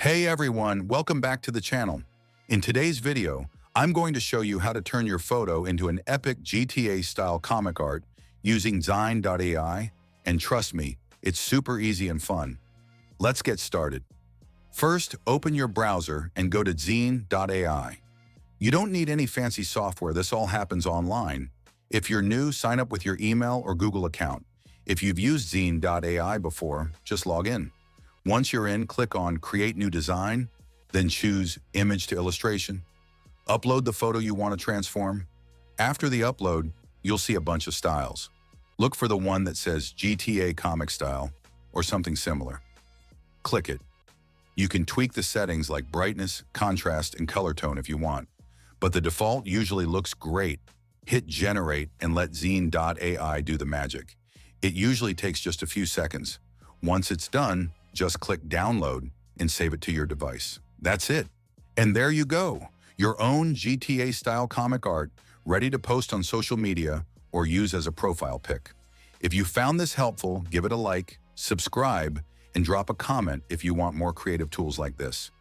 Hey everyone, welcome back to the channel. In today's video, I'm going to show you how to turn your photo into an epic GTA-style comic art using Dzine.ai, and trust me, it's super easy and fun. Let's get started. First, open your browser and go to Dzine.ai. You don't need any fancy software, this all happens online. If you're new, sign up with your email or Google account. If you've used Dzine.ai before, just log in. Once you're in, click on Create New Design, then choose Image to Illustration. Upload the photo you want to transform. After the upload, you'll see a bunch of styles. Look for the one that says GTA Comic Style or something similar. Click it. You can tweak the settings like brightness, contrast, and color tone if you want, but the default usually looks great. Hit Generate and let Dzine.ai do the magic. It usually takes just a few seconds. Once it's done, just click Download and save it to your device. That's it. And there you go, your own GTA-style comic art ready to post on social media or use as a profile pic. If you found this helpful, give it a like, subscribe, and drop a comment if you want more creative tools like this.